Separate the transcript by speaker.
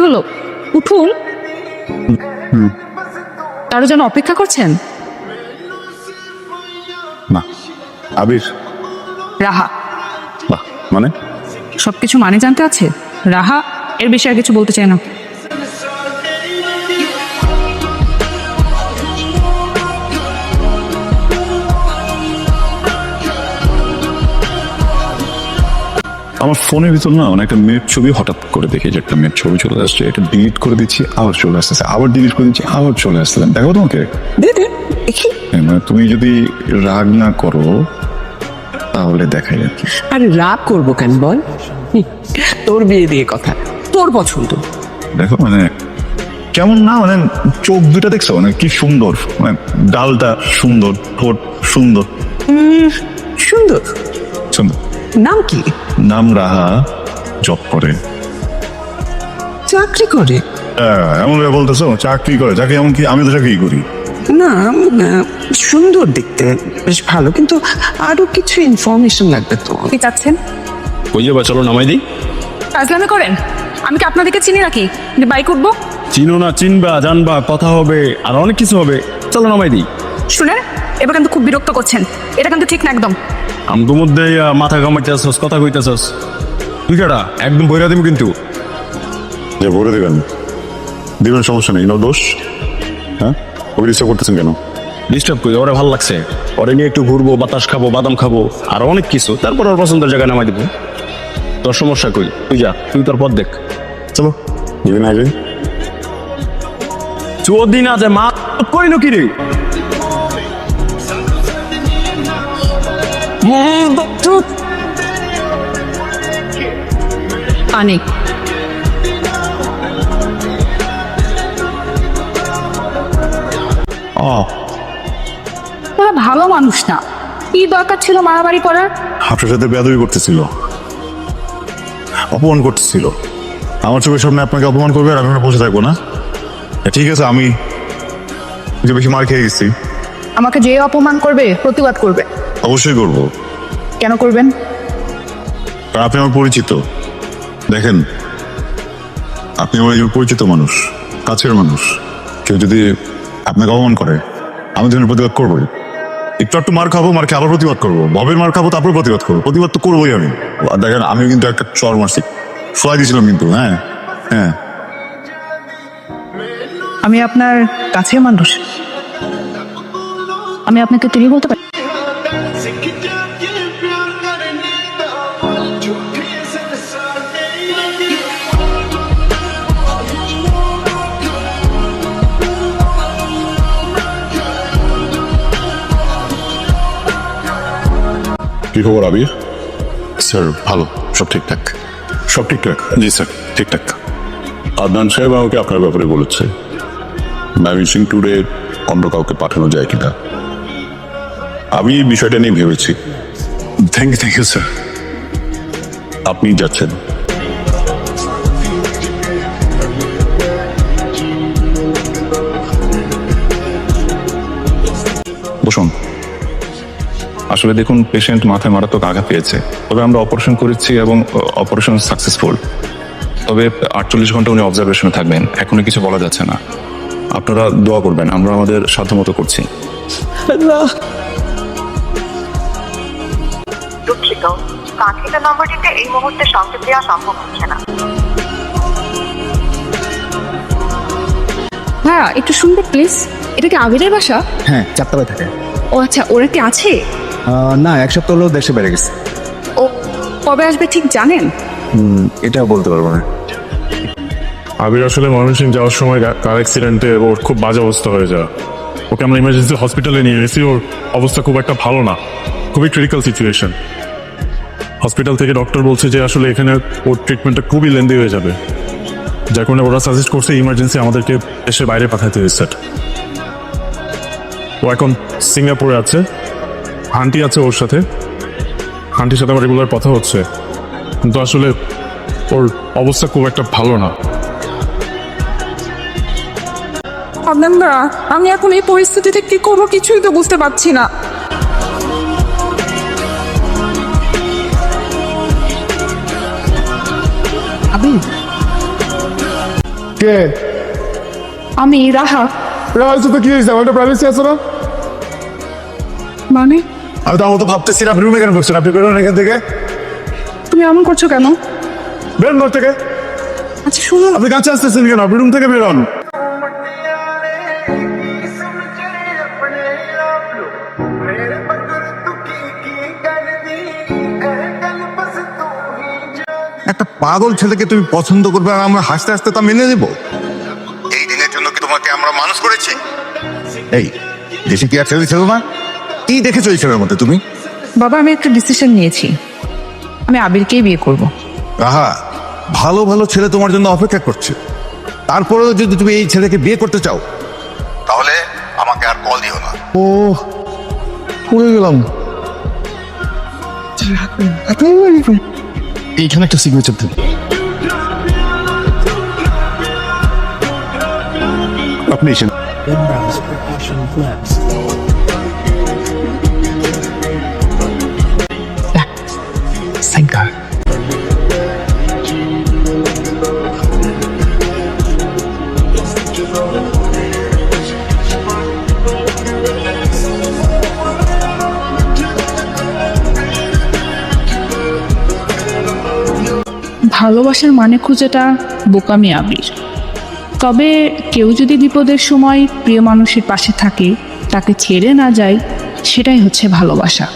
Speaker 1: হলো? উঠুন। কারো যেন অপেক্ষা করছেন?
Speaker 2: না। আবির?
Speaker 1: রাহা।
Speaker 2: বাহ, মানে?
Speaker 1: সবকিছু মানে জানতে আছে? রাহা এর বিষয়ে কিছু বলতে চাই না।
Speaker 2: আমার ফোনের ভিতর না একটা মেয়ের ছবি হঠাৎ করে দেখি যে একটা মেয়ের ছবি চলে আসছে, এটা ডিলিট করে দিচ্ছি, আবার চলে আসতেছে, আবার ডিলিট করে দিচ্ছি, আবার চলে আসতেছে। দেখো তোমাকে
Speaker 3: দেখি।
Speaker 2: মানে তুমি যদি রাগ না করো তাহলে দেখাই আর কি।
Speaker 3: আরে রাগ করবো কেন বল? তোর বিয়ে দিয়ে কথা, তোর পছন্দ।
Speaker 2: দেখো মানে কেমন না, মানে চোখ দুটা দেখছো, মানে কি সুন্দর, মানে ডালটা সুন্দর, ঠোঁট সুন্দর।
Speaker 3: সুন্দর।
Speaker 2: সুন্দর।
Speaker 3: নাম কি?
Speaker 2: নাম রাহা, জব করে।
Speaker 3: চাকরি করে?
Speaker 2: এমন ভাবে বলতেছো চাকরি করে? চাকরি এমন কি? আমি তো চাকরি করি।
Speaker 3: না, সুন্দর দেখতে, বেশ ভালো, কিন্তু আরো কিছু ইনফরমেশন লাগবে তো।
Speaker 1: কি চাচ্ছেন?
Speaker 4: কই যাবা, চলো নামাই দিই।
Speaker 1: কাজলামি করেন? আমি কি আপনাদেরকে চিনি নাকি যে বাইক উঠবো?
Speaker 4: চিনো না, চিনবা, জানবা, কথা হবে, আর অনেক কিছু হবে। চলো নামাই দিই।
Speaker 1: শুনেন, এবার কিন্তু খুব বিরক্ত করছেন, এটা কিন্তু ঠিক না একদম।
Speaker 4: আমগো মধ্যে মাথা কামাইতেছস, কথা কইতেছস। তুই কেডা? একদম বইরা দিম কিন্তু।
Speaker 2: যে ভরে দেবেন দিবেন, সমস্যা নেই, নো দোষ। হ্যাঁ, ওই ডিস্টার্ব করতেছেন কেন?
Speaker 4: ডিস্টার্ব করি, ওরে ভালো লাগছে, ওরে নিয়ে একটু ঘুরবো, বাতাস খাবো, বাদাম খাবো, আর অনেক কিছু। তারপর ওর পছন্দের জায়গায় নামাই দিব। তোর সমস্যা কই? তুই যা, তুই তোর পথ দেখ। চলো।
Speaker 2: দিবেন আগে।
Speaker 4: চুদিন আছে মা করিল কি রে?
Speaker 1: পানি। ওরা ভালো মানুষ না, কি দরকার ছিল মারামারি করার?
Speaker 2: আপনার সাথে বেয়াদবি করতেছিল, অপমান করতেছিল। আমার চোখের সামনে আপনাকে অপমান করবে আর আমি বসে থাকবো না? ঠিক আছে, আমি যে বেশি মার খেয়ে গেছি।
Speaker 1: আমাকে যে অপমান করবে প্রতিবাদ করবে।
Speaker 2: অবশ্যই করবো।
Speaker 1: কেন করবেন?
Speaker 2: কারণ আপনি আমার পরিচিত। দেখেন, আপনি আমার একজন পরিচিত মানুষ, কাছের মানুষ। কেউ যদি আপনাকে অপমান করে আমি তো প্রতিবাদ করবোই। একটু মার খাবো, মার খেয়ে আবার প্রতিবাদ করবো, ভবের মার খাবো, তারপর প্রতিবাদ করবো। প্রতিবাদ তো করবোই আমি। আর দেখেন, আমি কিন্তু একটা চর মারছি, ফ্লাই দিয়েছিলাম কিন্তু। হ্যাঁ হ্যাঁ,
Speaker 1: আমি আপনার কাছের মানুষ, আমি আপনাকে তুমি বলতে পারি।
Speaker 2: কি খবর আবির? স্যার ভালো, সব ঠিকঠাক। সব ঠিকঠাক? জি স্যার, ঠিকঠাক। আদনান সাহেব আমাকে আপনার ব্যাপারে বলেছে, ম্যানেজিং ট্যুরে অন্য কাউকে পাঠানো যায় কিনা। আমি এই বিষয়টা নিয়ে ভেবেছি। Thank you sir. আপনি যাচ্ছেন?
Speaker 5: বসুন। আসলে দেখুন, পেশেন্ট মাথায় মারাত্মক আঘাত পেয়েছে, তবে আমরা অপারেশন করেছি এবং অপারেশন সাকসেসফুল। তবে 48 ঘন্টা উনি অবজারভেশনে থাকবেন, এখনো কিছু বলা যাচ্ছে না। আপনারা দোয়া করবেন, আমরা আমাদের সাধ্যমতো করছি।
Speaker 6: দুঃখিত, কাঙ্ক্ষিত নম্বরটিতে এই মুহূর্তে সংযোগ দেওয়া সম্ভব হচ্ছে না।
Speaker 1: হ্যাঁ, একটু শুনবে প্লিজ। এটা কি আবিরের বাসা?
Speaker 7: হ্যাঁ, চারতলায় থাকে।
Speaker 1: ও আচ্ছা, ওরা কি আছে?
Speaker 7: না, এক সপ্তাহ হলো দেশে বেড়ে গেছে।
Speaker 1: ও কবে আসবে ঠিক জানেন?
Speaker 7: এটাও বলতে পারবো না।
Speaker 8: আবির আসলে ময়মনসিংহ যাওয়ার সময় কার অ্যাক্সিডেন্টে ওর খুব বাজে অবস্থা হয়ে যায়। ওকে আমরা ইমার্জেন্সি হসপিটালে নিয়ে গেছি। ওর অবস্থা খুব একটা ভালো না, খুবই ক্রিটিক্যাল সিচুয়েশন। হসপিটাল থেকে ডক্টর বলছে যে আসলে এখানে ওর ট্রিটমেন্টটা খুবই লেন্দি হয়ে যাবে, যার কারণে ওরা সাজেস্ট করছে ইমার্জেন্সি আমাদেরকে দেশের বাইরে পাঠাতে হয়েছে। ও এখন সিঙ্গাপুরে আছে, আন্টি আছে ওর সাথে। আন্টির সাথে আমার রেগুলার কথা হচ্ছে, কিন্তু আসলে ওর অবস্থা খুব একটা ভালো না।
Speaker 1: আদনানদা, আমি এখন এই পরিস্থিতিতে কি করবো কিছুই তো বুঝতে পারছি না।
Speaker 3: আবির,
Speaker 9: কে
Speaker 1: আমি রাহা।
Speaker 9: রাজু তো কি হয়েছে? আমার প্রাইভেসি আছে না?
Speaker 1: মানে
Speaker 9: আমি তো আমার তো ভাবতেছি আপনি রুমে কেন বসছেন? আপনি বেরোন এখান থেকে,
Speaker 1: তুমি এমন করছো কেন?
Speaker 9: বেরোন ঘর থেকে।
Speaker 1: আচ্ছা শুনুন,
Speaker 9: আপনি কাছে আসতেছেন কেন? আপনি রুম থেকে বেরোন।
Speaker 2: একটা পাগল ছেলেকে তুমি পছন্দ করবে আর আমরা হাসতে হাসতে তা মেনে নেব? এই দিনের জন্য কি তোমাকে আমরা মানুষ করেছি? এই দেশে কি আর ছেলে ছিল না? কি দেখেছো এই ছেলের মধ্যে তুমি?
Speaker 1: বাবা আমি একটা ডিসিশন নিয়েছি, আমি আবিরকেই বিয়ে করব।
Speaker 2: রাহা, ভালো ভালো ছেলে তোমার জন্য অপেক্ষা করছে। তারপরেও যদি তুমি এই ছেলেকে বিয়ে করতে চাও তাহলে আমাকে আর কল দিও না।
Speaker 9: ও পড়ে গেলাম। এইখানে একটা সিগনেচার দেন।
Speaker 2: আপনি এসে
Speaker 1: ভালোবাসার মানে খুঁজেটা বোকামি আবির। তবে কেউ যদি বিপদের সময় প্রিয় মানুষের পাশে থাকে, তাকে ছেড়ে না যায়, সেটাই হচ্ছে ভালোবাসা।